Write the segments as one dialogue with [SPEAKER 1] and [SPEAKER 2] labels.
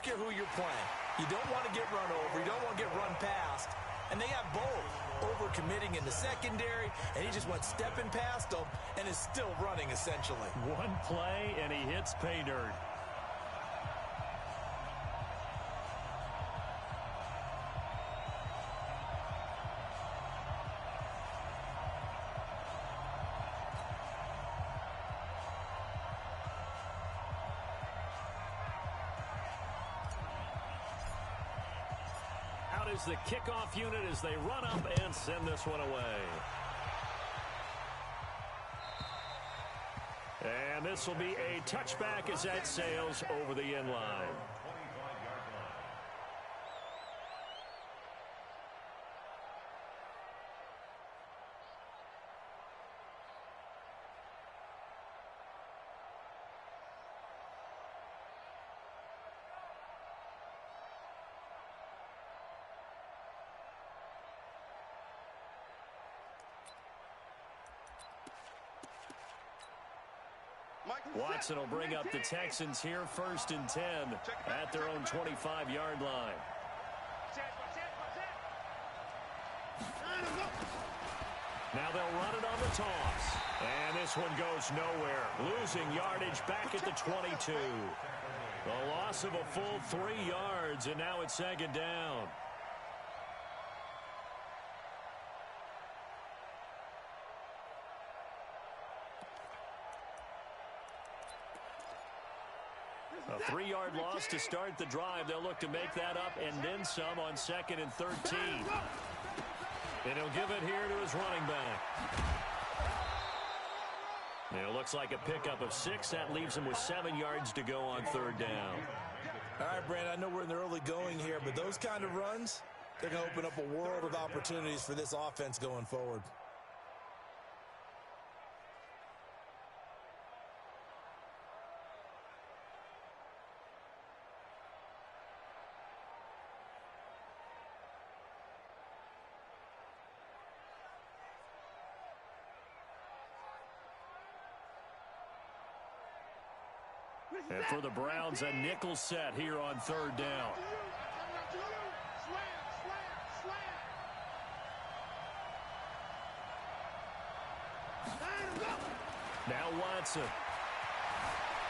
[SPEAKER 1] care who you're playing. You don't want to get run over. You don't want to get run past. And they have both. Overcommitting in the secondary, and he just went stepping past them and is still running, essentially.
[SPEAKER 2] One play, and he hits pay dirt. Out is the kickoff unit as they run up and send this one away. And this will be a touchback as that sails over the end line. Watson will bring up the Texans here, 1st and 10 at their own 25-yard line. Now they'll run it on the toss. And this one goes nowhere. Losing yardage back at the 22. The loss of a full 3 yards, and now it's 2nd down. A 3-yard loss to start the drive. They'll look to make that up and then some on 2nd and 13. And he'll give it here to his running back. And it looks like a pickup of 6. That leaves him with 7 yards to go on 3rd down.
[SPEAKER 1] All right, Brandon, I know we're in the early going here, but those kind of runs, they're going to open up a world of opportunities for this offense going forward.
[SPEAKER 2] And for the Browns, a nickel set here on 3rd down. Now Watson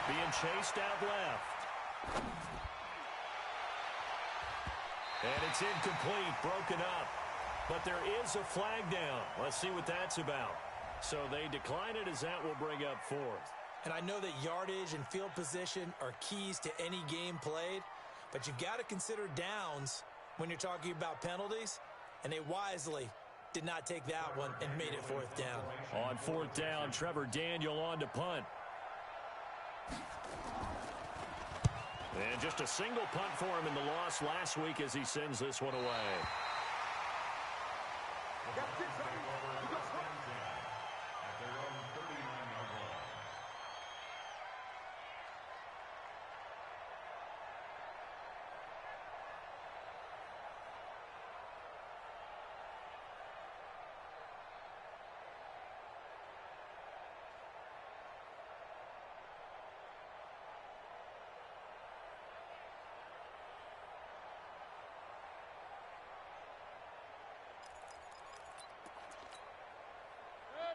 [SPEAKER 2] being chased out left. And it's incomplete, broken up. But there is a flag down. Let's see what that's about. So they decline it as that will bring up 4th.
[SPEAKER 1] And I know that yardage and field position are keys to any game played, but you've got to consider downs when you're talking about penalties, and they wisely did not take that one and made it 4th down.
[SPEAKER 2] On 4th down, Trevor Daniel on to punt. And just a single punt for him in the loss last week as he sends this one away.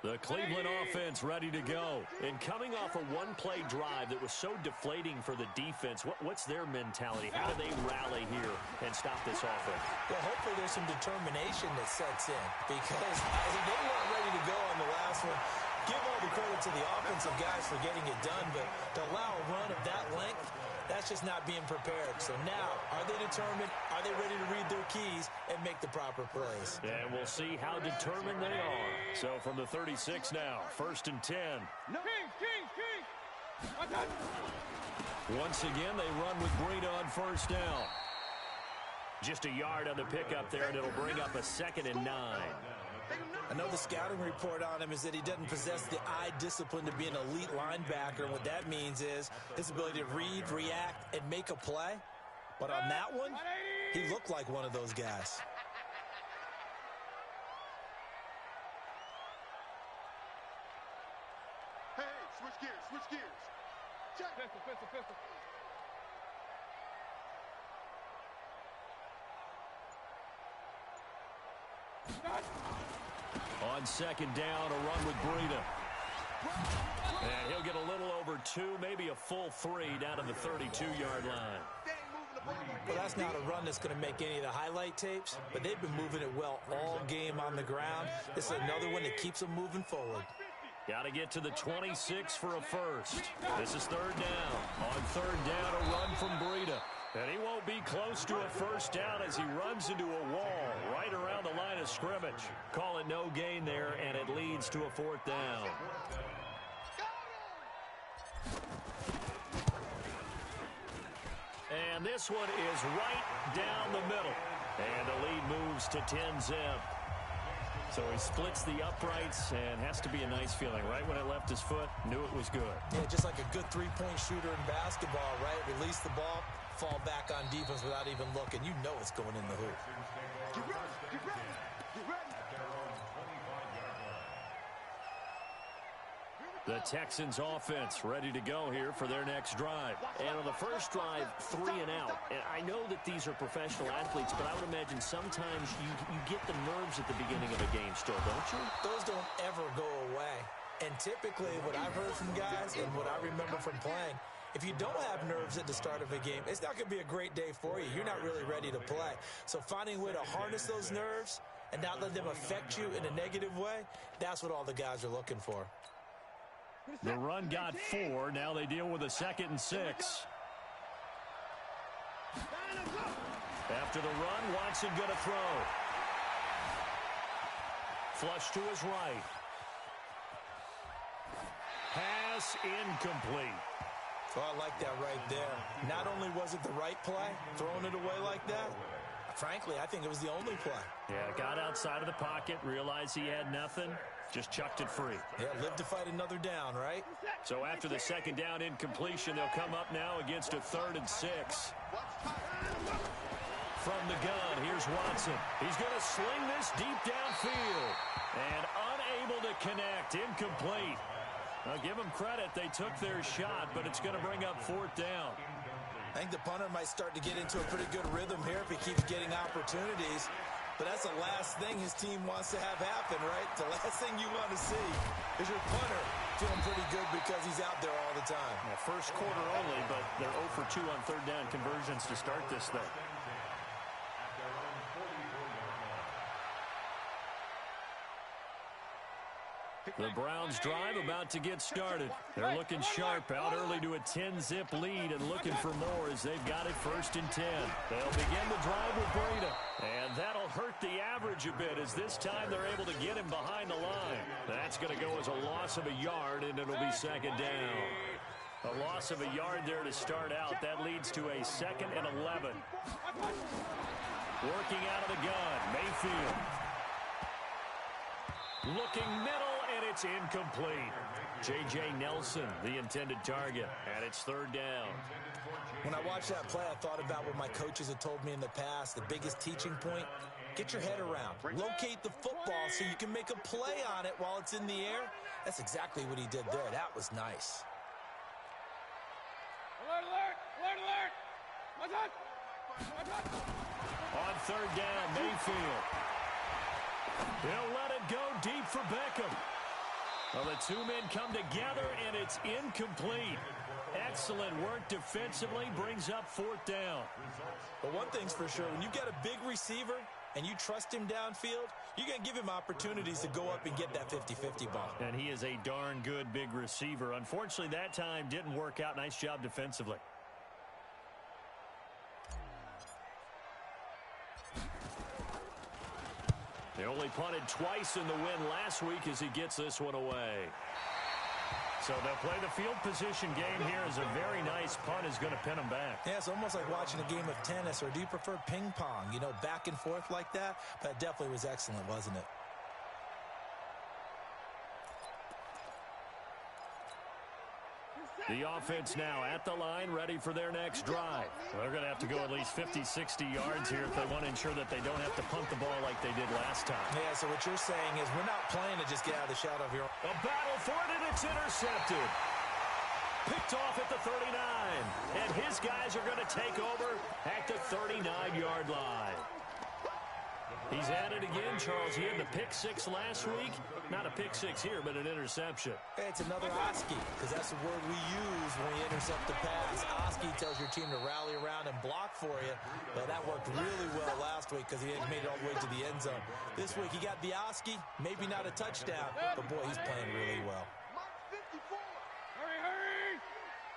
[SPEAKER 2] The Cleveland offense ready to go. And coming off a one-play drive that was so deflating for the defense, what's their mentality? How do they rally here and stop this offense?
[SPEAKER 1] Well, hopefully there's some determination that sets in because they weren't ready to go on the last one. Give all the credit to the offensive guys for getting it done, but to allow a run of that length, that's just not being prepared. So now, are they determined? Are they ready to read their keys and make the proper plays?
[SPEAKER 2] And we'll see how determined they are. So from the 36 now, 1st and 10. Once again, they run with Breida on 1st down. Just a yard on the pickup there, and it'll bring up a 2nd and 9.
[SPEAKER 1] I know the scouting report on him is that he doesn't possess the eye discipline to be an elite linebacker. And what that means is his ability to read, react, and make a play. But on that one, he looked like one of those guys.
[SPEAKER 3] Hey, switch gears, switch gears. Check. Pistol.
[SPEAKER 2] On second down, a run with Breida. And he'll get a little over 2, maybe a full 3 down to the 32-yard line.
[SPEAKER 1] Well, that's not a run that's going to make any of the highlight tapes, but they've been moving it well all game on the ground. This is another one that keeps them moving forward.
[SPEAKER 2] Got to get to the 26 for a first. This is third down. On third down, a run from Breida. And he won't be close to a first down as he runs into a wall right around the line of scrimmage. Call it no gain there, and it leads to a fourth down. And this one is right down the middle. And the lead moves to 10-zip. So he splits the uprights and has to be a nice feeling. Right when it left his foot, knew it was good.
[SPEAKER 1] Yeah, just like a good three-point shooter in basketball, right? Release the ball, fall back on defense without even looking. You know it's going in the hoop.
[SPEAKER 3] Get ready, get ready, get ready.
[SPEAKER 2] The Texans offense ready to go here for their next drive. And on the first drive, 3 and out. And I know that these are professional athletes, but I would imagine sometimes you get the nerves at the beginning of a game still, don't you?
[SPEAKER 1] Those don't ever go away. And typically what I've heard from guys and what I remember from playing, if you don't have nerves at the start of a game, it's not going to be a great day for you. You're not really ready to play. So finding a way to harness those nerves and not let them affect you in a negative way, that's what all the guys are looking for.
[SPEAKER 2] The run got 4. Now they deal with a 2nd and 6. After the run, Watson going to throw. Flush to his right. Pass incomplete.
[SPEAKER 1] Well, I like that right there. Not only was it the right play, throwing it away like that, frankly, I think it was the only play.
[SPEAKER 2] Yeah, got outside of the pocket, realized he had nothing, just chucked it free.
[SPEAKER 1] Yeah, live to fight another down, right?
[SPEAKER 2] So after the second down incompletion, they'll come up now against a 3rd and 6. From the gun, here's Watson. He's going to sling this deep downfield. And unable to connect, incomplete. Now, give them credit. They took their shot, but it's going to bring up 4th down.
[SPEAKER 1] I think the punter might start to get into a pretty good rhythm here if he keeps getting opportunities. But that's the last thing his team wants to have happen, right? The last thing you want to see is your punter feeling pretty good because he's out there all the time.
[SPEAKER 2] Yeah, first quarter only, but they're 0 for 2 on third down conversions to start this thing. The Browns drive about to get started. They're looking sharp, out early to a 10-zip lead and looking for more as they've got it 1st and 10. They'll begin the drive with Breida. And that'll hurt the average a bit as this time they're able to get him behind the line. That's going to go as a loss of a yard, and it'll be 2nd down. A loss of a yard there to start out. That leads to a 2nd and 11. Working out of the gun, Mayfield. Looking middle, and it's incomplete. J.J. Nelson, the intended target, and it's 3rd down.
[SPEAKER 1] When I watched that play, I thought about what my coaches had told me in the past. The biggest teaching point, get your head around. Locate the football so you can make a play on it while it's in the air. That's exactly what he did there. That was nice.
[SPEAKER 3] Alert, alert, alert, alert. What's up? What's up?
[SPEAKER 2] On 3rd down, Mayfield. They'll let it go deep for Beckham. Well, the 2 men come together, and it's incomplete. Excellent work defensively, brings up 4th down.
[SPEAKER 1] But one thing's for sure, when you've got a big receiver and you trust him downfield, you're going to give him opportunities to go up and get that 50-50 ball.
[SPEAKER 2] And he is a darn good big receiver. Unfortunately, that time didn't work out. Nice job defensively. They only punted twice in the win last week as he gets this one away. So they'll play the field position game here as a very nice punt is going to pin them back.
[SPEAKER 1] Yeah, it's almost like watching a game of tennis, or do you prefer ping pong? You know, back and forth like that? But it definitely was excellent, wasn't it?
[SPEAKER 2] The offense now at the line, ready for their next drive. They're going to have to go at least 50, 60 yards here if they want to ensure that they don't have to punt the ball like they did last time.
[SPEAKER 1] Yeah, so what you're saying is we're not playing to just get out of the shadow of your...
[SPEAKER 2] A battle for it, and it's intercepted. Picked off at the 39. And his guys are going to take over at the 39-yard line. He's at it again, Charles. He had the pick six last week. Not a pick six here, but an interception.
[SPEAKER 1] Hey, it's another Oski, because that's the word we use when we intercept the pass. Oski tells your team to rally around and block for you. But that worked really well last week because he made it all the way to the end zone. This week he got the Oski, maybe not a touchdown, but boy, he's playing really well.
[SPEAKER 3] Hurry, hurry!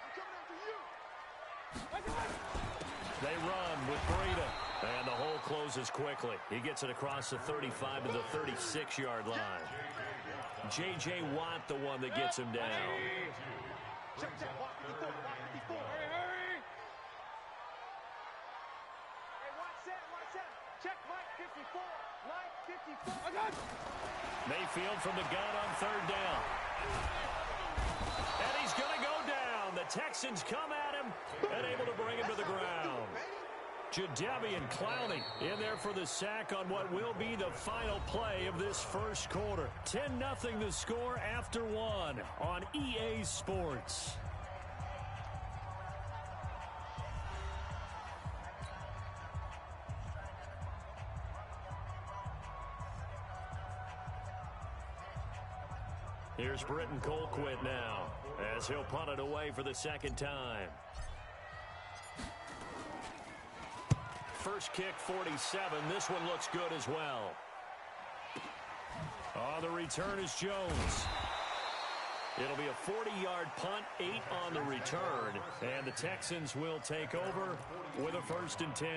[SPEAKER 3] I'm coming after you!
[SPEAKER 2] They run with Breida. And the hole closes quickly. He gets it across the 35 to the 36-yard line. J.J. Watt, the one that gets him down.
[SPEAKER 3] Check, Watt 54, Watt 54. Hurry, hurry! Hey, Watt set. Check, Mike 54, Mike 54. I got it!
[SPEAKER 2] Mayfield from the gun on third down. And he's going to go down. The Texans come at him and able to bring him to the ground. Jadeveon Clowney in there for the sack on what will be the final play of this first quarter. 10-0 the score after one on EA Sports. Here's Britton Colquitt now as he'll punt it away for the second time. First kick, 47. This one looks good as well. On the return is Jones. It'll be a 40-yard punt, 8 on the return, and the Texans will take over with a 1st and 10.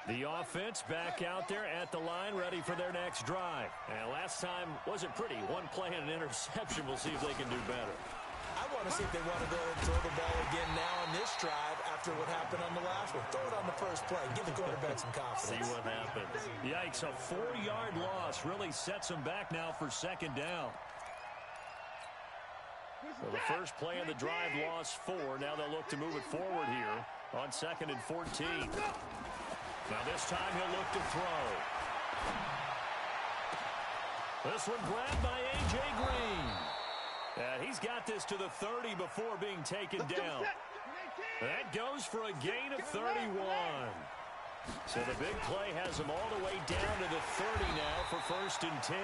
[SPEAKER 2] The offense back out there at the line, ready for their next drive. And last time wasn't pretty. One play and an interception. We'll see if they can do better.
[SPEAKER 1] I want to see if they want to go and throw the ball again now on this drive after what happened on the last one. Throw it on the first play. Give the quarterback some confidence.
[SPEAKER 2] See what happens. Yikes, a 4-yard loss really sets them back now for second down. So the first play of the drive lost 4. Now they'll look to move it forward here on 2nd and 14. Now this time he'll look to throw. This one grabbed by A.J. Green. And he's got this to the 30 before being taken down. That goes for a gain of 31. So the big play has him all the way down to the 30 now for 1st and 10.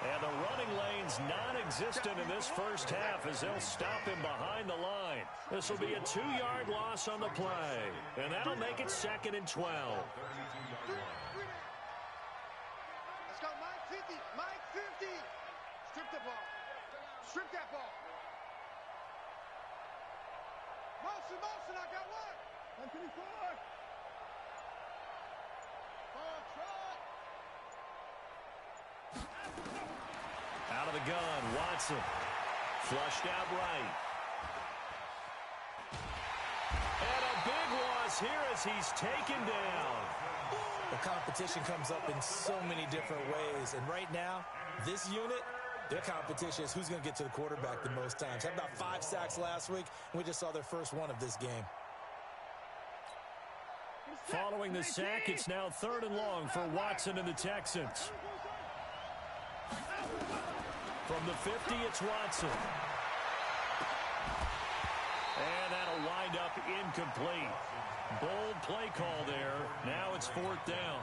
[SPEAKER 2] And the running lane's non-existent in this first half as they'll stop him behind the line. This will be a 2-yard loss on the play. And that'll make it 2nd and 12.
[SPEAKER 3] Let's go, Mike 50, Mike 50. Strip the ball. Strip that ball. Motion, I got one. 124.
[SPEAKER 2] Out of the gun, Watson. Flushed out right. And a big loss here as he's taken down.
[SPEAKER 1] The competition comes up in so many different ways. And right now, this unit, their competition is who's going to get to the quarterback the most times. Had about 5 sacks last week, and we just saw their first one of this game.
[SPEAKER 2] Following the sack, it's now 3rd and long for Watson and the Texans. From the 50, it's Watson. And that'll wind up incomplete. Bold play call there. Now it's 4th down.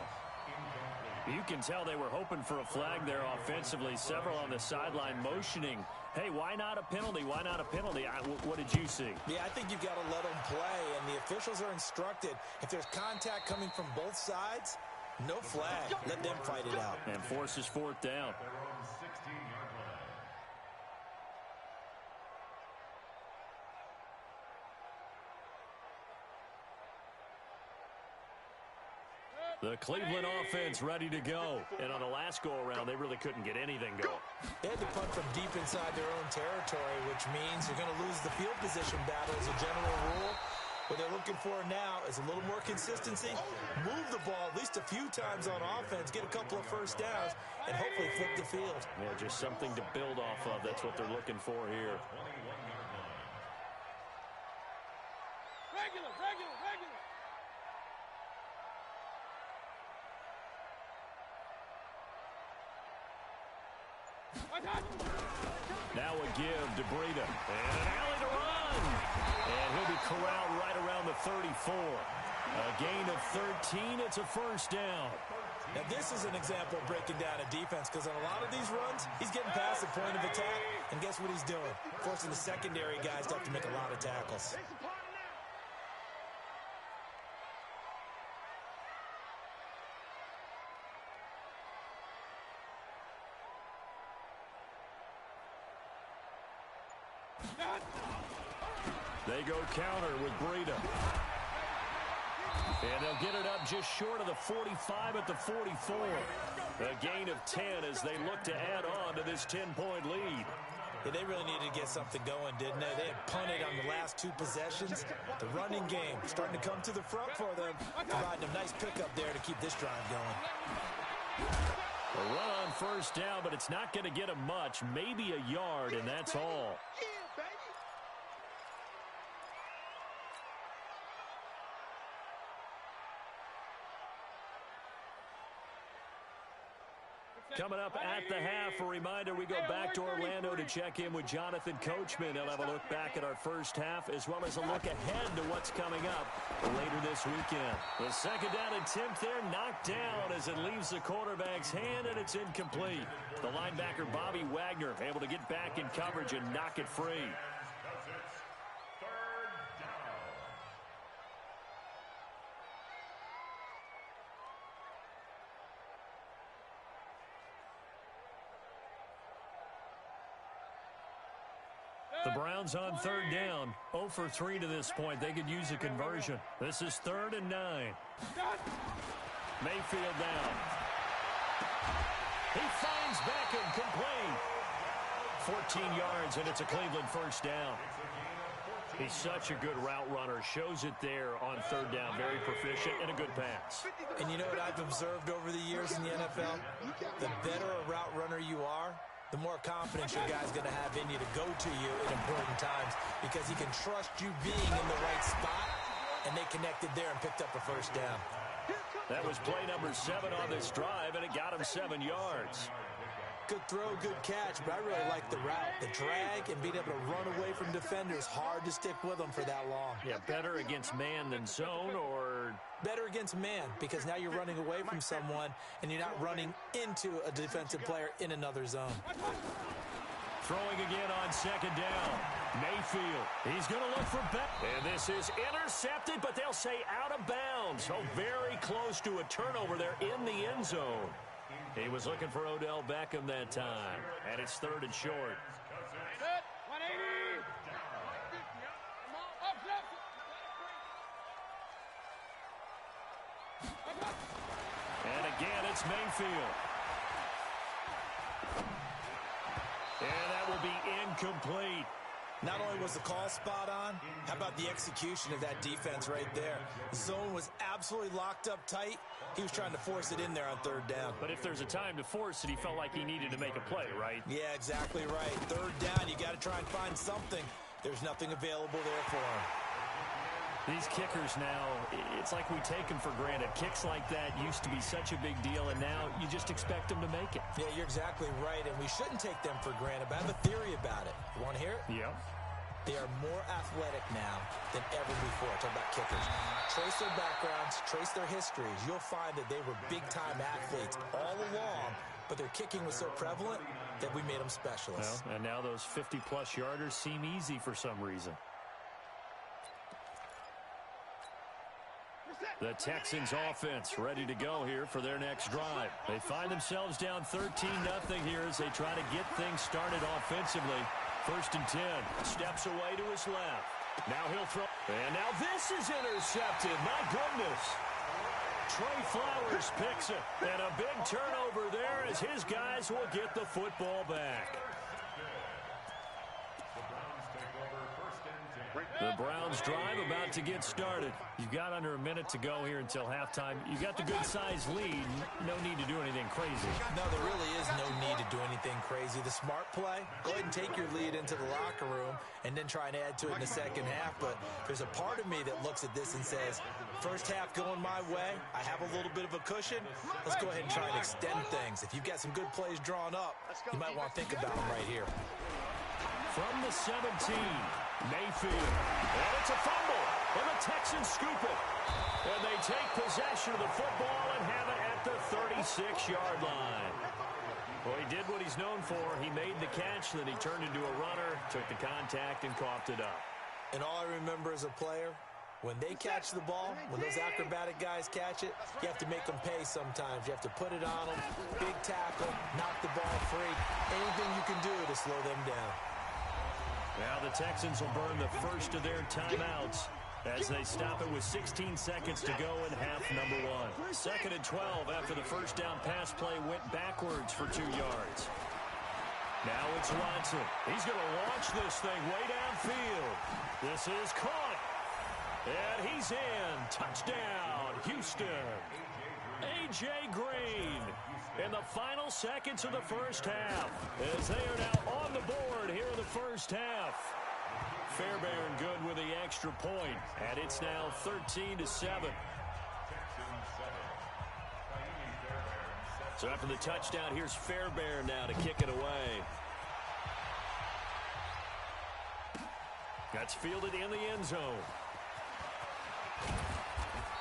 [SPEAKER 2] You can tell they were hoping for a flag there offensively. Several on the sideline motioning. Hey, why not a penalty? Why not a penalty? What did you see?
[SPEAKER 1] Yeah, I think you've got to let them play, and the officials are instructed. If there's contact coming from both sides, no flag. Let them fight it out.
[SPEAKER 2] And forces 4th down. The Cleveland offense ready to go. And on the last go-around, they really couldn't get anything going.
[SPEAKER 1] They had to punt from deep inside their own territory, which means you're going to lose the field position battle as a general rule. What they're looking for now is a little more consistency. Move the ball at least a few times on offense, get a couple of first downs, and hopefully flip the field.
[SPEAKER 2] Yeah, just something to build off of. That's what they're looking for here.
[SPEAKER 3] Regular.
[SPEAKER 2] Now a give to Breida. And an alley to run. And he'll be corralled right around the 34. A gain of 13. It's a first down.
[SPEAKER 1] Now, this is an example of breaking down a defense because on a lot of these runs, he's getting past the point of attack, and guess what he's doing? Forcing the secondary guys to have to make a lot of tackles.
[SPEAKER 2] They go counter with Breida. And they'll get it up just short of the 45 at the 44. A gain of 10 as they look to add on to this 10-point lead.
[SPEAKER 1] Yeah, they really needed to get something going, didn't they? They had punted on the last two possessions. The running game starting to come to the front for them, providing a nice pickup there to keep this drive going.
[SPEAKER 2] A run on first down, but it's not going to get them much. Maybe a yard, and that's all. Coming up at the half, a reminder, we go back to Orlando to check in with Jonathan Coachman. He'll have a look back at our first half as well as a look ahead to what's coming up later this weekend. The second down attempt there knocked down as it leaves the quarterback's hand, and it's incomplete. The linebacker, Bobby Wagner, able to get back in coverage and knock it free. The Browns on third down, 0 for 3 to this point. They could use a conversion. This is 3rd and 9. Mayfield down. He finds Beckham complete. 14 yards, and it's a Cleveland first down. He's such a good route runner. Shows it there on third down. Very proficient and a good pass.
[SPEAKER 1] And you know what I've observed over the years in the NFL? The better a route runner you are, the more confidence your guy's going to have in you to go to you at important times because he can trust you being in the right spot, and they connected there and picked up a first down.
[SPEAKER 2] That was play number 7 on this drive, and it got him 7 yards.
[SPEAKER 1] Good throw, good catch, but I really like the route. The drag and being able to run away from defenders, hard to stick with them for that long.
[SPEAKER 2] Yeah, better against man than zone, or
[SPEAKER 1] better against man because now you're running away from someone and you're not running into a defensive player in another zone.
[SPEAKER 2] Throwing again on second down. Mayfield, he's going to look for Beck. And this is intercepted, but they'll say out of bounds. So very close to a turnover there in the end zone. He was looking for Odell Beckham that time. And it's 3rd and short. And again, it's Mayfield. And that will be incomplete.
[SPEAKER 1] Not only was the call spot on, how about the execution of that defense right there? The zone was absolutely locked up tight. He was trying to force it in there on third down.
[SPEAKER 2] But if there's a time to force it, he felt like he needed to make a play, right?
[SPEAKER 1] Yeah, exactly right. Third down, you got to try and find something. There's nothing available there for him.
[SPEAKER 2] These kickers now, it's like we take them for granted. Kicks like that used to be such a big deal, and now you just expect them to make it.
[SPEAKER 1] Yeah, you're exactly right, and we shouldn't take them for granted, but I have a theory about it. You want to hear it?
[SPEAKER 2] Yeah.
[SPEAKER 1] They are more athletic now than ever before. Talk about kickers. Trace their backgrounds, trace their histories. You'll find that they were big-time athletes all along, but their kicking was so prevalent that we made them specialists.
[SPEAKER 2] Well, and now those 50-plus yarders seem easy for some reason. The Texans offense ready to go here for their next drive. They find themselves down 13-0 here as they try to get things started offensively. 1st and 10. Steps away to his left. Now he'll throw. And now this is intercepted. My goodness. Trey Flowers picks it. And a big turnover there as his guys will get the football back. The Browns drive about to get started. You've got under a minute to go here until halftime. You've got the good-sized lead. No need to do anything crazy.
[SPEAKER 1] No, there really is no need to do anything crazy. The smart play, go ahead and take your lead into the locker room and then try and add to it in the second half. But there's a part of me that looks at this and says, first half going my way, I have a little bit of a cushion. Let's go ahead and try and extend things. If you've got some good plays drawn up, you might want to think about them right here.
[SPEAKER 2] From the 17, Mayfield. And it's a fumble. And the Texans scoop it. And they take possession of the football and have it at the 36-yard line. Well, he did what he's known for. He made the catch, then he turned into a runner, took the contact, and coughed it up.
[SPEAKER 1] And all I remember as a player, when they catch the ball, when those acrobatic guys catch it, you have to make them pay sometimes. You have to put it on them, big tackle, knock the ball free. Anything you can do to slow them down.
[SPEAKER 2] Now the Texans will burn the first of their timeouts as they stop it with 16 seconds to go in half number 1. 2nd and 12 after the first down pass play went backwards for 2 yards. Now it's Watson. He's going to launch this thing way downfield. This is caught. And he's in. Touchdown, Houston. A.J. Green in the final seconds of the first half as they are now on the board here in the first half. Fairbairn good with the extra point, and it's now 13-7. So after the touchdown, here's Fairbairn now to kick it away. That's fielded in the end zone.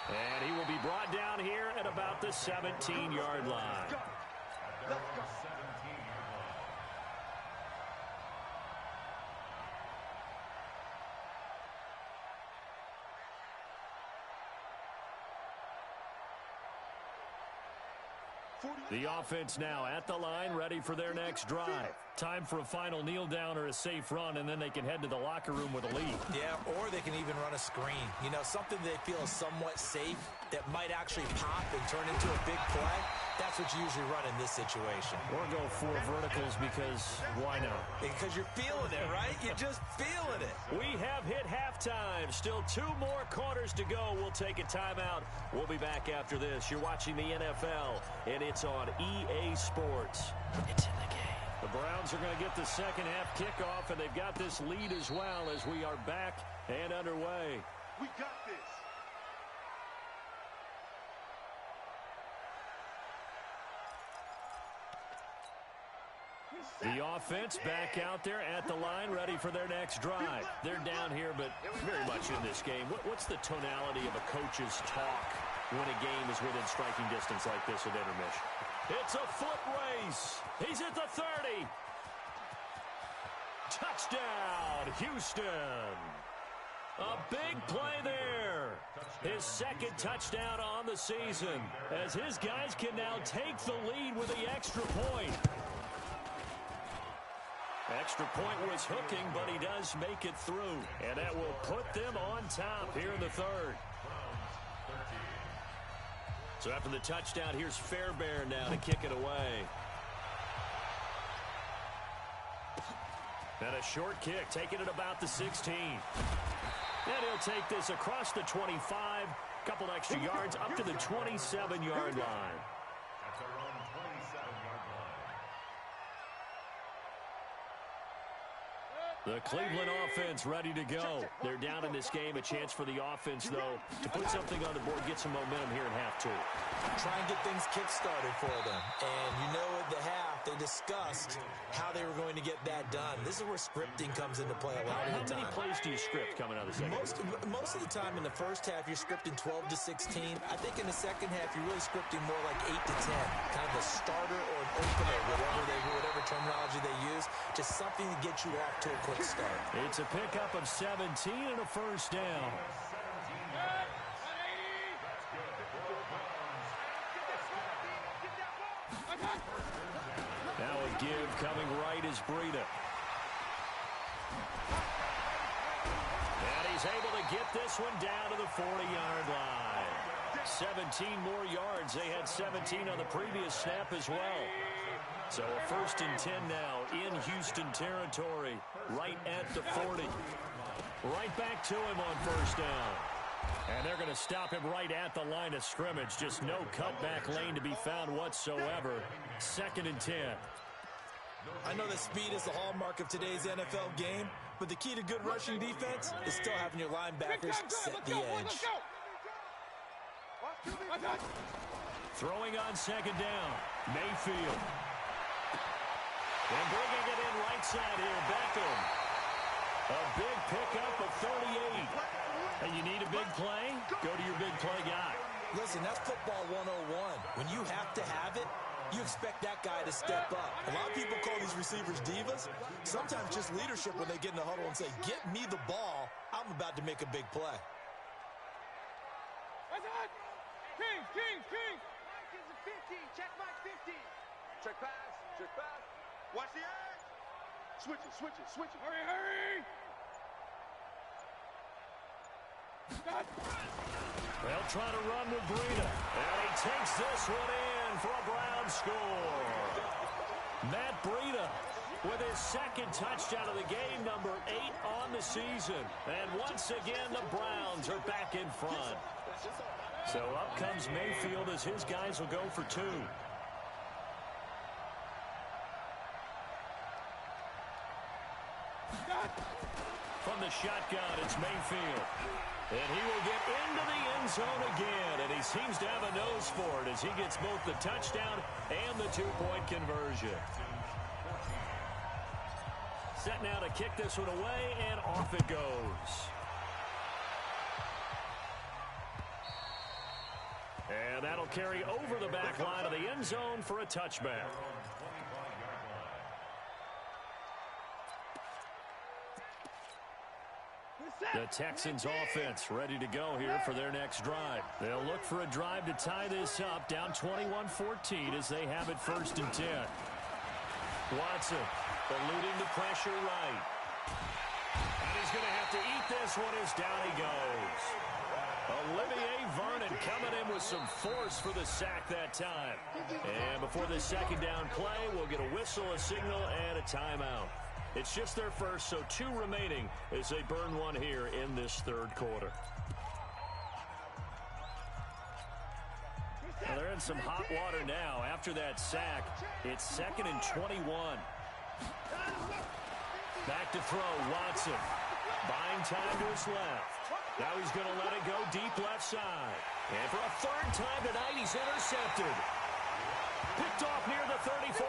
[SPEAKER 2] And he will be brought down here at about the 17-yard line. The offense now at the line, ready for their next drive. Time for a final kneel down or a safe run, and then they can head to the locker room with a lead.
[SPEAKER 1] Yeah, or they can even run a screen. You know, something they feel is somewhat safe that might actually pop and turn into a big play. That's what you usually run in this situation.
[SPEAKER 2] Or go 4 verticals because why not?
[SPEAKER 1] Because you're feeling it, right? You're just feeling it.
[SPEAKER 2] We have hit halftime. Still 2 more quarters to go. We'll take a timeout. We'll be back after this. You're watching the NFL, and it's on EA Sports. It's in the game. The Browns are going to get the second half kickoff, and they've got this lead as well as we are back and underway.
[SPEAKER 3] We got this.
[SPEAKER 2] The offense back out there at the line, ready for their next drive. They're down here, but very much in this game. What's the tonality of a coach's talk when a game is within striking distance like this at intermission? It's a foot race. He's at the 30. Touchdown, Houston. A big play there. His second touchdown on the season as his guys can now take the lead with the extra point. Extra point was hooking, but he does make it through. And that will put them on top here in the third. So after the touchdown, here's Fairbairn now to kick it away. And a short kick, taking it about the 16. And he'll take this across the 25, couple extra yards up to the 27-yard line. The Cleveland offense ready to go. They're down in this game. A chance for the offense, though, to put something on the board, get some momentum here in half 2.
[SPEAKER 1] Try and get things kick-started for them. And you know at the half, they discussed how they were going to get that done. This is where scripting comes into play a lot of the time.
[SPEAKER 2] How many plays do you script coming out of the second?
[SPEAKER 1] Most of the time in the first half, you're scripting 12 to 16. I think in the second half, you're really scripting more like 8 to 10. Kind of a starter or an opener, whatever terminology they use. Just something to get you off to a quick start. It's a pickup of 17 and a first down. Now a give coming right is Breida. And he's able to get this one down to the 40-yard line. 17 more yards. They had 17 on the previous snap as well. So a 1st and 10 now in Houston territory, right at the 40. Right back to him on first down. And they're going to stop him right at the line of scrimmage. Just no cutback lane to be found whatsoever. 2nd and 10. I know that speed is the hallmark of today's NFL game, but the key to good rushing defense is still having your linebackers set the edge.
[SPEAKER 2] Throwing on 2nd down, Mayfield. And bringing it in right side here, Beckham. A big pickup of 38. And you need to a big play? Go to your big play guy.
[SPEAKER 1] Listen, that's football 101. When you have to have it, you expect that guy to step up. A lot of people call these receivers divas. Sometimes just leadership when they get in the huddle and say, get me the ball. I'm about to make a big play.
[SPEAKER 3] Kings. Mike is a 50. Check Mike 50. Check pass. Watch the edge. Switch it. Hurry.
[SPEAKER 2] They'll try to run with Breida. And he takes this one in for a Browns score. Matt Breida with his second touchdown of the game, number 8 on the season. And once again, the Browns are back in front. So up comes Mayfield as his guys will go for 2. From the shotgun, it's Mayfield. And he will get into the end zone again. And he seems to have a nose for it as he gets both the touchdown and the 2-point conversion. Set now to kick this one away, and off it goes. And that'll carry over the back line of the end zone for a touchback. The Texans offense ready to go here for their next drive. They'll look for a drive to tie this up, down 21-14 as they have it 1st and 10. Watson eluding the pressure right. And he's going to have to eat this one as down he goes. Olivier Vernon coming in with some force for the sack that time. And before the second down play, we'll get a whistle, a signal, and a timeout. It's just their first, so 2 remaining as they burn one here in this 3rd quarter. Well, they're in some hot water now. After that sack, it's 2nd and 21. Back to throw, Watson. Buying time to his left. Now he's going to let it go deep left side. And for a 3rd time tonight, he's intercepted. Picked off near the 34.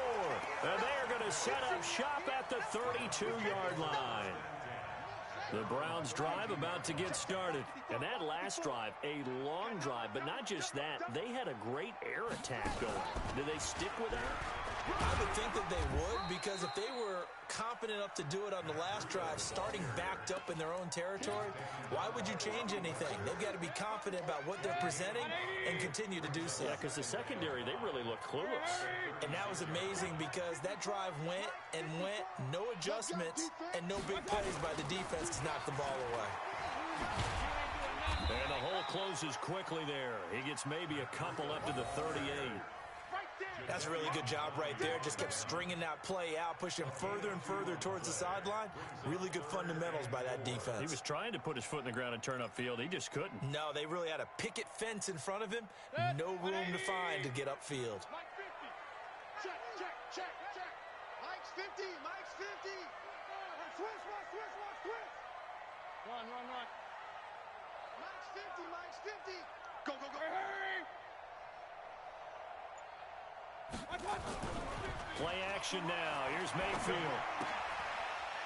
[SPEAKER 2] And they are going to set up shop at the 32-yard line. The Browns drive about to get started. And that last drive, a long drive, but not just that. They had a great air attack going. Did they stick with that?
[SPEAKER 1] I would think that they would, because if they were confident enough to do it on the last drive, starting backed up in their own territory, why would you change anything? They've got to be confident about what they're presenting and continue to do so.
[SPEAKER 2] Yeah, because the secondary, they really looked clueless.
[SPEAKER 1] And that was amazing because that drive went, no adjustments, and no big plays by the defense to knock the ball away.
[SPEAKER 2] And the hole closes quickly there. He gets maybe a couple up to the 38.
[SPEAKER 1] That's a really good job right there. Just kept stringing that play out, pushing further and further towards the sideline. Really good fundamentals by that defense.
[SPEAKER 2] He was trying to put his foot in the ground and turn upfield. He just couldn't.
[SPEAKER 1] No, they really had a picket fence in front of him. No room to find to get upfield.
[SPEAKER 3] Mike 50. Check. Mike's 50. Switch. Run. Mike's 50. Go. Hurry.
[SPEAKER 2] Play action now. Here's Mayfield.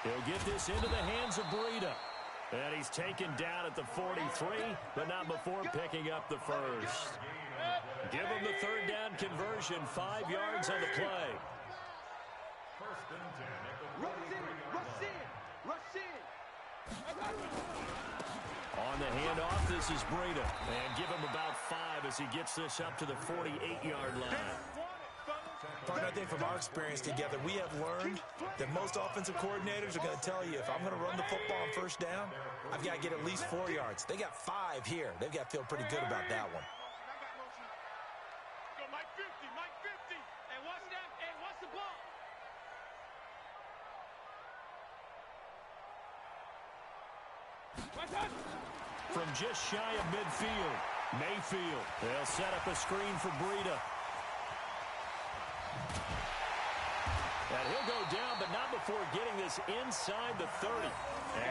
[SPEAKER 2] He'll get this into the hands of Breida. And he's taken down at the 43, but not before picking up the first. Give him the 3rd down conversion, 5 yards on the play.
[SPEAKER 3] Rush in.
[SPEAKER 2] On the handoff, this is Breida. And give him about 5 as he gets this up to the 48-yard line.
[SPEAKER 1] Partner, I think from our experience together, we have learned that most offensive coordinators are going to tell you, if I'm going to run the football on 1st down, I've got to get at least 4 yards. They got 5 here. They've got to feel pretty good about that one.
[SPEAKER 3] Go Mike 50. And watch that. And watch the ball.
[SPEAKER 2] From just shy of midfield, Mayfield. They'll set up a screen for Breida. And he'll go down, but not before getting this inside the 30.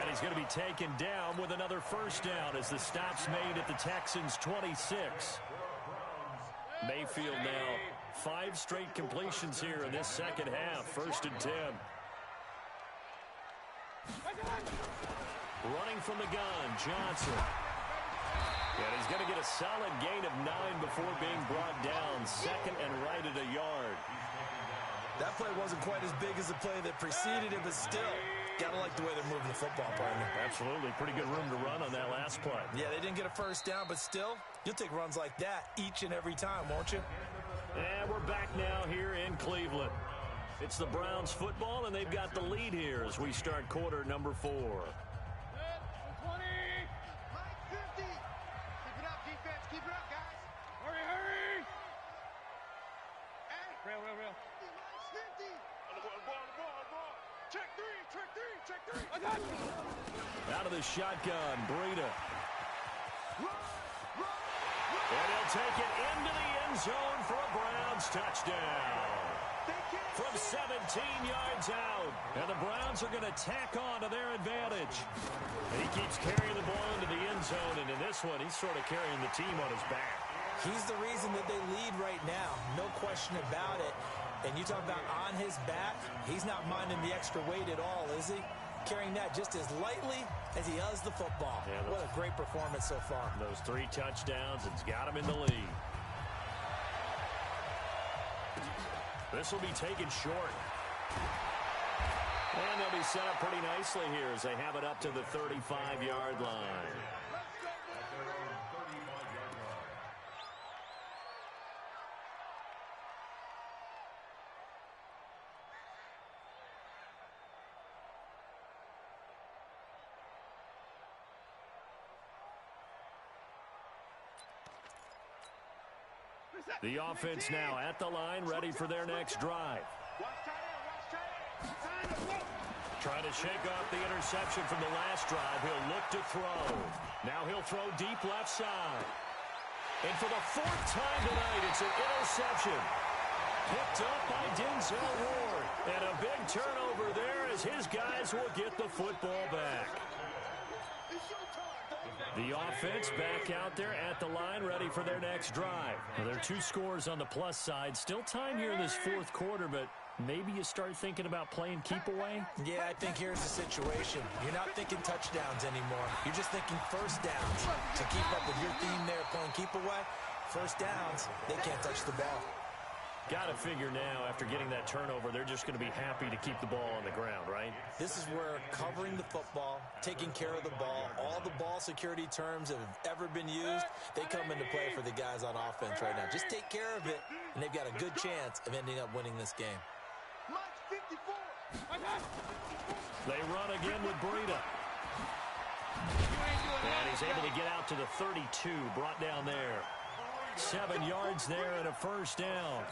[SPEAKER 2] And he's going to be taken down with another 1st down as the stop's made at the Texans' 26. Mayfield now 5 straight completions here in this second half, 1st and 10. Running from the gun, Johnson. And he's going to get a solid gain of 9 before being brought down. Second and right at a yard.
[SPEAKER 1] That play wasn't quite as big as the play that preceded it, but still, got to like the way they're moving the football, partner.
[SPEAKER 2] Absolutely. Pretty good room to run on that last play.
[SPEAKER 1] Yeah, they didn't get a first down, but still, you'll take runs like that each and every time, won't you?
[SPEAKER 2] And we're back now here in Cleveland. It's the Browns football, and they've got the lead here as we start quarter number 4.
[SPEAKER 3] 20. Mike 50. Keep it up, defense. Keep it up, guys. Hurry, hurry. Hey. Real. Mike 50. On the ball. Check three. I got you.
[SPEAKER 2] Out of the shotgun, Breida. And he'll take it into the end zone for a Browns touchdown. From 17 yards out. And the Browns are going to tack on to their advantage. And he keeps carrying the ball into the end zone. And in this one, he's sort of carrying the team on his back.
[SPEAKER 1] He's the reason that they lead right now. No question about it. And you talk about on his back, he's not minding the extra weight at all, is he? Carrying that just as lightly as he does the football. Yeah, what a great performance so far.
[SPEAKER 2] Those 3 touchdowns, it's got him in the lead. This will be taken short. And they'll be set up pretty nicely here as they have it up to the 35-yard line. The offense now at the line, ready for their next drive. Trying to shake off the interception from the last drive. He'll look to throw. Now he'll throw deep left side. And for the 4th time tonight, it's an interception. Picked up by Denzel Ward. And a big turnover there as his guys will get the football back. The offense back out there at the line, ready for their next drive. Well, there are 2 scores on the plus side. Still time here in this 4th quarter, but maybe you start thinking about playing keep away?
[SPEAKER 1] Yeah, I think here's the situation. You're not thinking touchdowns anymore. You're just thinking first downs. To keep up with your theme there, playing keep away, first downs, they can't touch the ball.
[SPEAKER 2] Got to figure now, after getting that turnover, they're just going to be happy to keep the ball on the ground, right?
[SPEAKER 1] This is where covering the football, taking care of the ball, all the ball security terms that have ever been used, they come into play for the guys on offense right now. Just take care of it, and they've got a good chance of ending up winning this game.
[SPEAKER 2] They run again with Breida. And he's able to get out to the 32, brought down there. 7 yards there and a first down.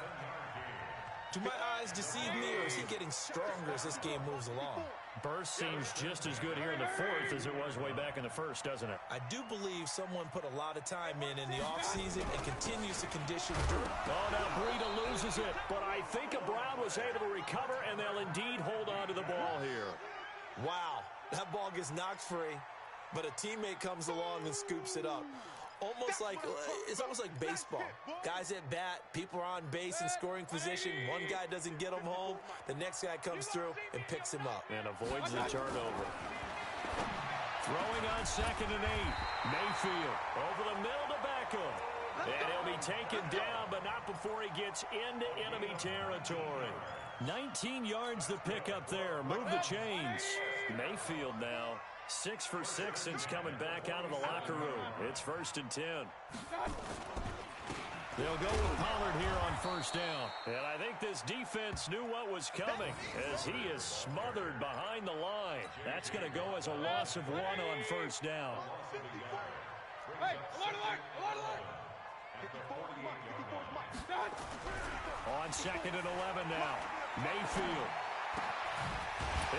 [SPEAKER 1] Do my eyes deceive me, or is he getting stronger as this game moves along?
[SPEAKER 2] Burst seems just as good here in the 4th as it was way back in the 1st, doesn't it?
[SPEAKER 1] I do believe someone put a lot of time in the offseason and continues to condition dirt.
[SPEAKER 2] Oh, now Breida loses it, but I think Brown was able to recover, and they'll indeed hold on to the ball here.
[SPEAKER 1] Wow, that ball gets knocked free, but a teammate comes along and scoops it up. It's almost like baseball. Guys at bat, people are on base in scoring position. One guy doesn't get him home. The next guy comes through and picks him up.
[SPEAKER 2] And avoids the turnover. Throwing on 2nd and 8. Mayfield over the middle to Beckham. And he'll be taken down, but not before he gets into enemy territory. 19 yards to pick up there. Move the chains. Mayfield now 6 for 6 since coming back out of the locker room. It's 1st and 10. They'll go with Pollard here on first down. And I think this defense knew what was coming as he is smothered behind the line. That's going to go as a loss of 1 on first down.
[SPEAKER 3] Hey, alert!
[SPEAKER 2] On 2nd and 11 now. Mayfield.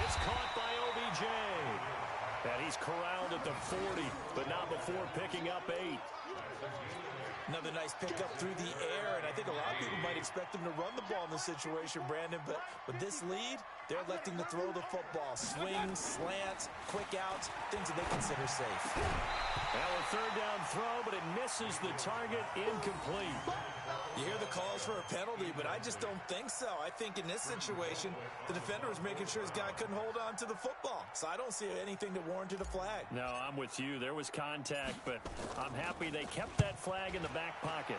[SPEAKER 2] It's caught by OBJ. And he's corralled at the 40, but not before picking up 8.
[SPEAKER 1] Another nice pickup through the air, and I think a lot of people might expect him to run the ball in this situation, Brandon, but with this lead, they're electing to throw the football. Swings, slants, quick outs, things that they consider safe.
[SPEAKER 2] Well, a 3rd down throw, but it misses. misses the target, incomplete.
[SPEAKER 1] You hear the calls for a penalty, but I just don't think so. I think in this situation, the defender was making sure his guy couldn't hold on to the football. So I don't see anything that warranted a flag.
[SPEAKER 2] No, I'm with you. There was contact, but I'm happy they kept that flag in the back pocket.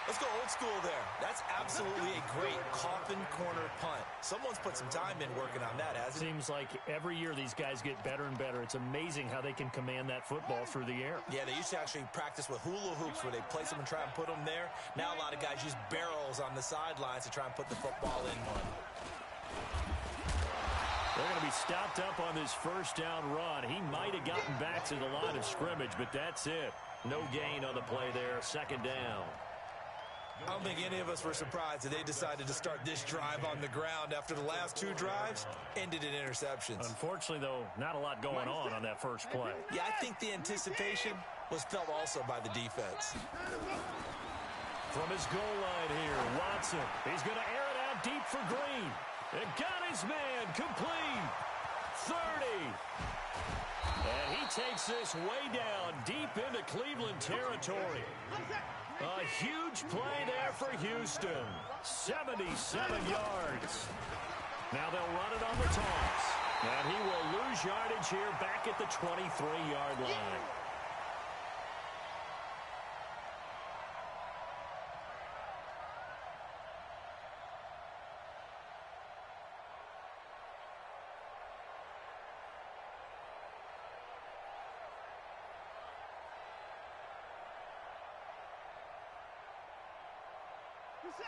[SPEAKER 1] Let's go old school there. That's absolutely a great coffin corner punt. Someone's put some time in working on that, hasn't it?
[SPEAKER 2] Seems like every year these guys get better and better. It's amazing how they can command that football through the air.
[SPEAKER 1] Yeah, they used to actually practice with hula hoops where they place them and try and put them there. Now a lot of guys use barrels on the sidelines to try and put the football in one.
[SPEAKER 2] They're going to be stopped up on this first down run. He might have gotten back to the line of scrimmage, but that's it. No gain on the play there. Second down.
[SPEAKER 1] I don't think any of us were surprised that they decided to start this drive on the ground after the last two drives ended in interceptions.
[SPEAKER 2] Unfortunately, though, not a lot going on that first play.
[SPEAKER 1] Yeah, I think the anticipation was felt also by the defense.
[SPEAKER 2] From his goal line here, Watson. He's going to air it out deep for Green. It got his man complete. 30. And he takes this way down deep into Cleveland territory. A huge play there for Houston. 77 yards. Now they'll run it on the toss. And he will lose yardage here back at the 23-yard line.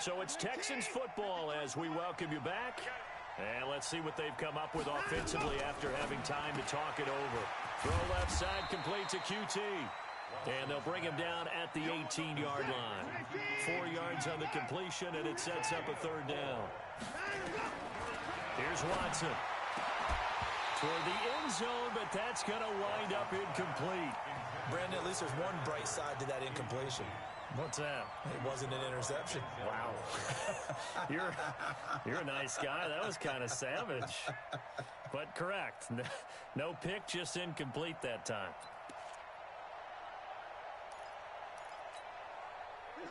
[SPEAKER 2] So it's Texans football as we welcome you back. And let's see what they've come up with offensively after having time to talk it over. Throw left side complete to QT. And they'll bring him down at the 18-yard line. 4 yards on the completion, and it sets up a third down. Here's Watson. Toward the end zone, but that's going to wind up incomplete.
[SPEAKER 1] Brandon, at least there's one bright side to that incompletion.
[SPEAKER 2] What's that?
[SPEAKER 1] It wasn't an interception.
[SPEAKER 2] Wow. You're a nice guy. That was kind of savage. But correct. No pick, just incomplete that time.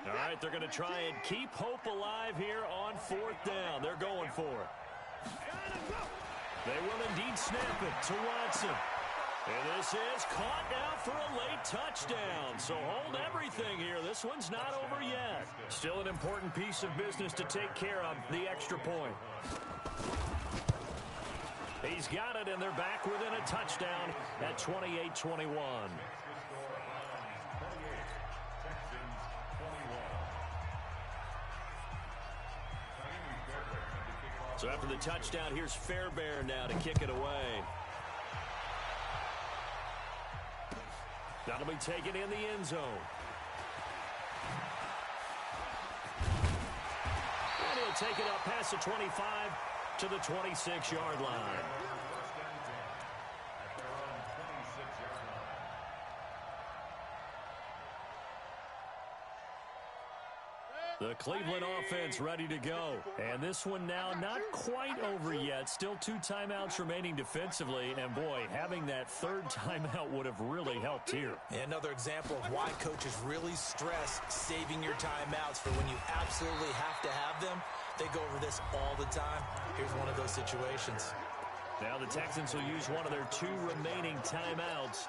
[SPEAKER 2] All right, they're going to try and keep hope alive here on fourth down. They're going for it. They will indeed snap it to Watson. And this is caught now for a late touchdown. So hold everything here. This one's not over yet. Still an important piece of business to take care of, the extra point. He's got it, and they're back within a touchdown at 28-21. So after the touchdown, here's Fairbairn now to kick it away. That'll be taken in the end zone. And he'll take it up past the 25 to the 26-yard line. The Cleveland offense ready to go. And this one now not quite over yet. Still 2 timeouts remaining defensively. And, boy, having that third timeout would have really helped here.
[SPEAKER 1] Another example of why coaches really stress saving your timeouts for when you absolutely have to have them. They go over this all the time. Here's one of those situations.
[SPEAKER 2] Now the Texans will use one of their 2 remaining timeouts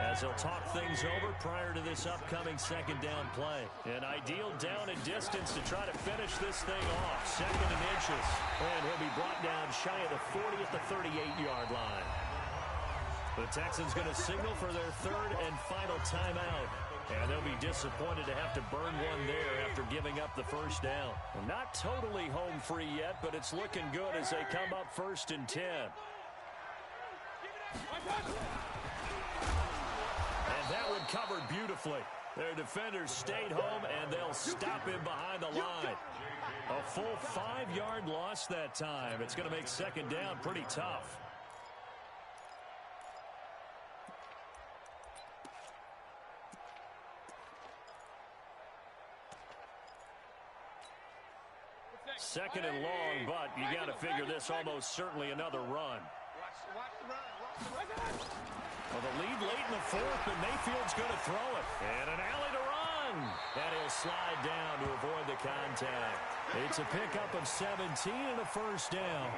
[SPEAKER 2] as they'll talk things over prior to this upcoming second down play. An ideal down and distance to try to finish this thing off. 2nd and inches. And he'll be brought down shy of the 40 at the 38-yard line. The Texans going to signal for their 3rd and final timeout. And they'll be disappointed to have to burn one there after giving up the first down. Well, not totally home free yet, but it's looking good as they come up 1st and 10. And that one covered beautifully. Their defenders stayed home, and they'll stop him behind the line. A full 5-yard loss that time. It's going to make second down pretty tough. Second and long, but you got to figure this almost certainly another run.
[SPEAKER 3] Watch the run.
[SPEAKER 2] Well, the lead late in the fourth, but Mayfield's going to throw it. And an alley to run. And he'll slide down to avoid the contact. It's a pickup of 17 and a first down.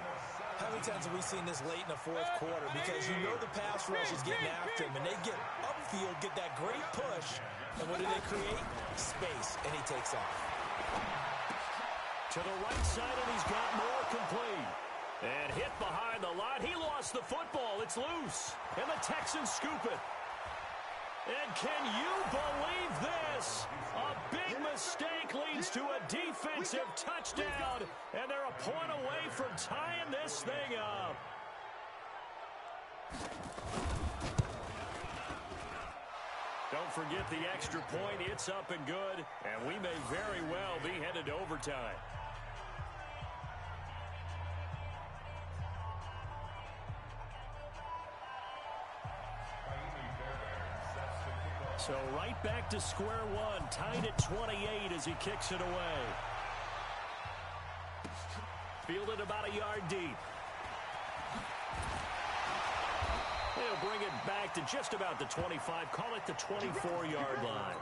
[SPEAKER 1] How many times have we seen this late in the fourth quarter? Because you know the pass rush is getting after him, and they get upfield, get that great push, and what do they create? Space, and he takes off.
[SPEAKER 2] To the right side, and he's got more complete. And hit behind the line. He lost the football. It's loose. And the Texans scoop it. And can you believe this? A big mistake leads to a defensive touchdown. And they're a point away from tying this thing up. Don't forget the extra point. It's up and good. And we may very well be headed to overtime. So right back to square one, tied at 28 as he kicks it away. Fielded about a yard deep. He'll bring it back to just about the 25, call it the 24-yard line.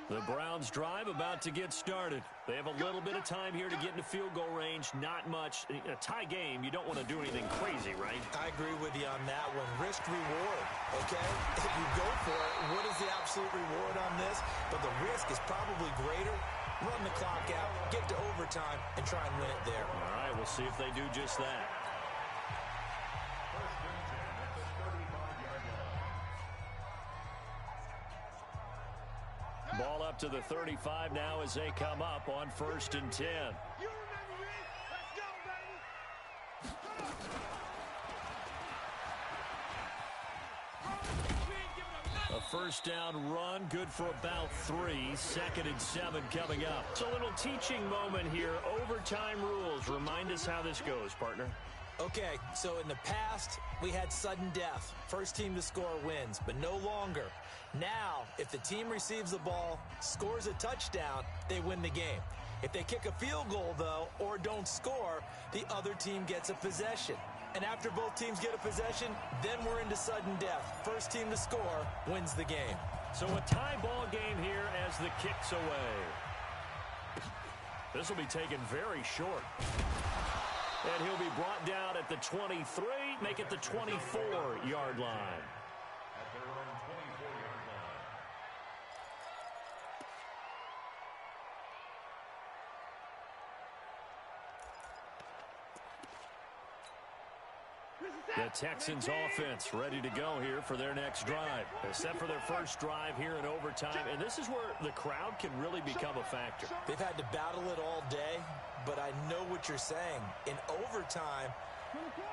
[SPEAKER 2] The Browns drive about to get started. They have a little bit of time here to get into field goal range. Not much. A tie game, you don't want to do anything crazy, right?
[SPEAKER 1] I agree with you on that one. Risk reward, okay? If you go for it, what is the absolute reward on this? But the risk is probably greater. Run the clock out, get to overtime, and try and win it there.
[SPEAKER 2] All right, we'll see if they do just that. Ball up to the 35 now as they come up on 1st and 10. A first down run, good for about 3. 2nd and 7 coming up. It's a little teaching moment here. Overtime rules. Remind us how this goes, partner.
[SPEAKER 1] Okay, so in the past, we had sudden death. First team to score wins, but no longer. Now, if the team receives the ball, scores a touchdown, they win the game. If they kick a field goal, though, or don't score, the other team gets a possession. And after both teams get a possession, then we're into sudden death. First team to score wins the game.
[SPEAKER 2] So a tie ball game here as the kick's away. This will be taken very short. And he'll be brought down at the 23, make it the 24-yard line. The Texans offense ready to go here for their next drive. They're set for their first drive here in overtime, and this is where the crowd can really become a factor.
[SPEAKER 1] They've had to battle it all day, but I know what you're saying. In overtime,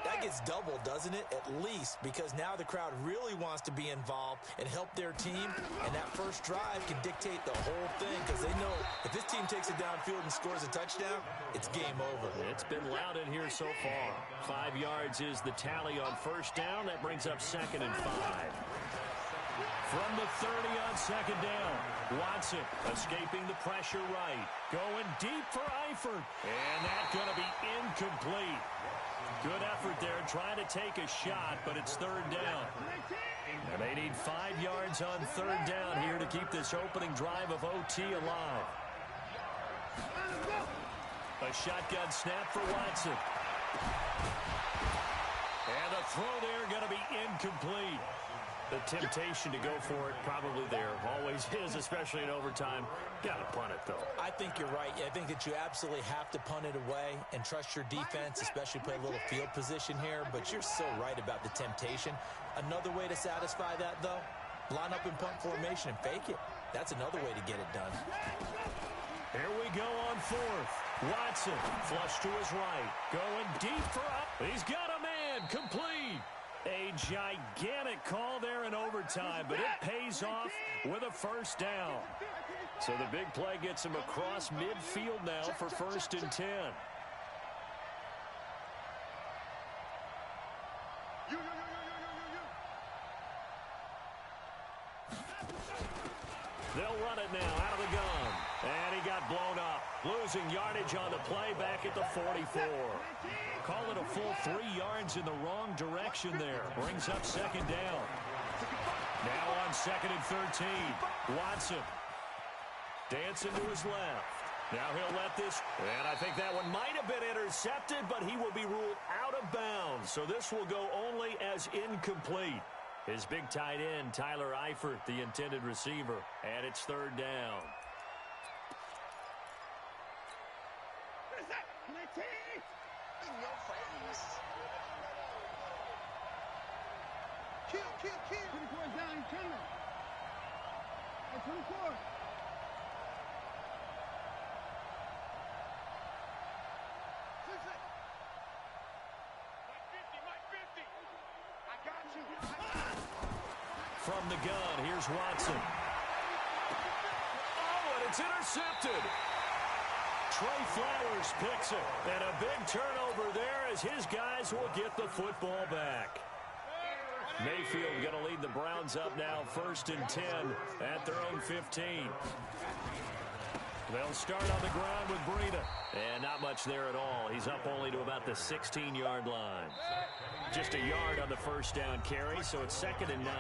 [SPEAKER 1] that gets doubled, doesn't it? At least, because now the crowd really wants to be involved and help their team, and that first drive can dictate the whole thing because they know if this team takes it downfield and scores a touchdown, it's game over.
[SPEAKER 2] It's been loud in here so far. 5 yards is the tally on first down. That brings up 2nd and 5. From the 30 on 2nd down, Watson escaping the pressure right. Going deep for Eifert. And that's going to be incomplete. Good effort there trying to take a shot, but it's 3rd down. And they need 5 yards on 3rd down here to keep this opening drive of OT alive. A shotgun snap for Watson. And the throw there going to be incomplete. The temptation to go for it probably there. Always is, especially in overtime. Got to punt it, though.
[SPEAKER 1] I think you're right. I think that you absolutely have to punt it away and trust your defense, especially play a little field position here. But you're so right about the temptation. Another way to satisfy that, though, line up in punt formation and fake it. That's another way to get it done.
[SPEAKER 2] Here we go on 4th. Watson, flush to his right. Going deep for up. He's got a man. Complete. A gigantic call there in overtime, but it pays off with a first down. So the big play gets him across midfield now for 1st and 10. They'll run it now out of the gun. And he got blown up. Losing yardage on the play back at the 44. Call it a full 3 yards in the wrong direction there. Brings up second down. Now on 2nd and 13. Watson. Dancing to his left. Now he'll let this, and I think that one might have been intercepted, but he will be ruled out of bounds. So this will go only as incomplete. His big tight end, Tyler Eifert, the intended receiver, and it's 3rd down.
[SPEAKER 3] In your face. Kill.
[SPEAKER 4] 24 is down, coming. Hey, 24.
[SPEAKER 2] From the gun, here's Watson. Oh, and it's intercepted. Trey Flowers picks it. And a big turnover there as his guys will get the football back. Mayfield going to lead the Browns up now 1st and 10 at their own 15. They'll start on the ground with Breida. And not much there at all. He's up only to about the 16-yard line. Just a yard on the 1st down carry, so it's 2nd and 9.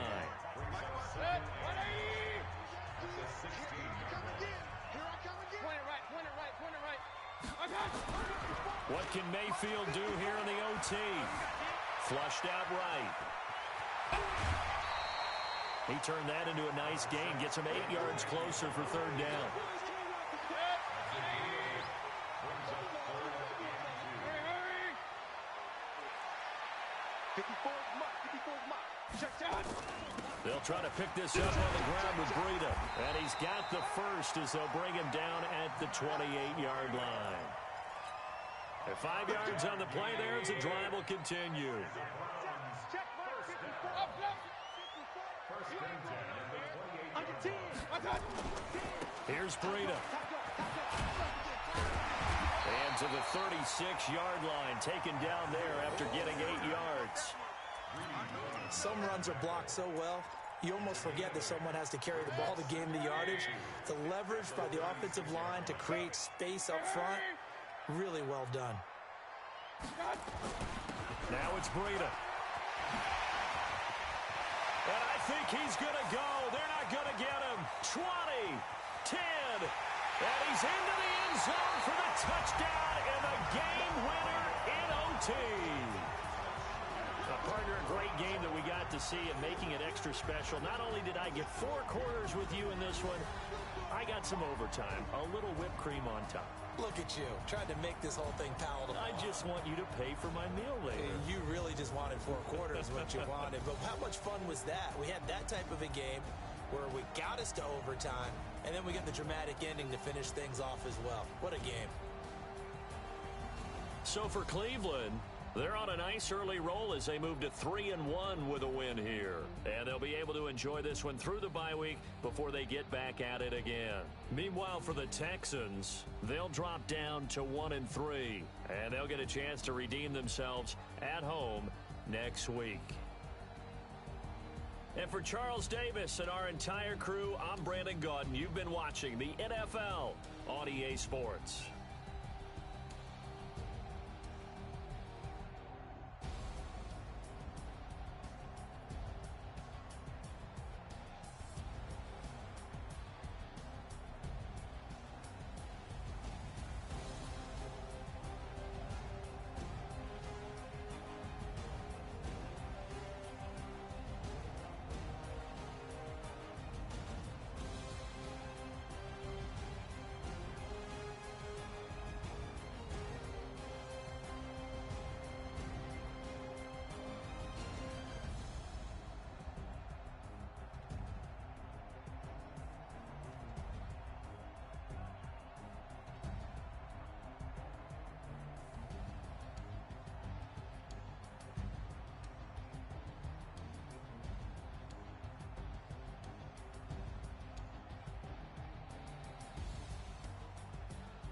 [SPEAKER 2] What can Mayfield do here in the OT? Flushed out right. He turned that into a nice gain. Gets him 8 yards closer for 3rd down. They'll try to pick this up on the ground with Breida. And he's got the first as they'll bring him down at the 28-yard line. At 5 yards on the play there as the drive will continue. Here's Breida. And to the 36-yard line, taken down there after getting 8 yards.
[SPEAKER 1] Some runs are blocked so well, you almost forget that someone has to carry the ball to gain the yardage. The leverage by the offensive line to create space up front, really well done.
[SPEAKER 2] Now it's Breida. And I think he's going to go. They're not going to get him. 20, 10, and he's into the end zone for the touchdown and the game winner in OT. Partner, a great game that we got to see and making it extra special. Not only did I get 4 quarters with you in this one, I got some overtime, a little whipped cream on top.
[SPEAKER 1] Look at you, trying to make this whole thing palatable.
[SPEAKER 2] I just want you to pay for my meal later.
[SPEAKER 1] You really just wanted 4 quarters, what you wanted. But how much fun was that? We had that type of a game where we got us to overtime, and then we got the dramatic ending to finish things off as well. What a game.
[SPEAKER 2] So for Cleveland, they're on a nice early roll as they move to 3-1 with a win here. And they'll be able to enjoy this one through the bye week before they get back at it again. Meanwhile, for the Texans, they'll drop down to 1-3. And they'll get a chance to redeem themselves at home next week. And for Charles Davis and our entire crew, I'm Brandon Gaudin. You've been watching the NFL on EA Sports.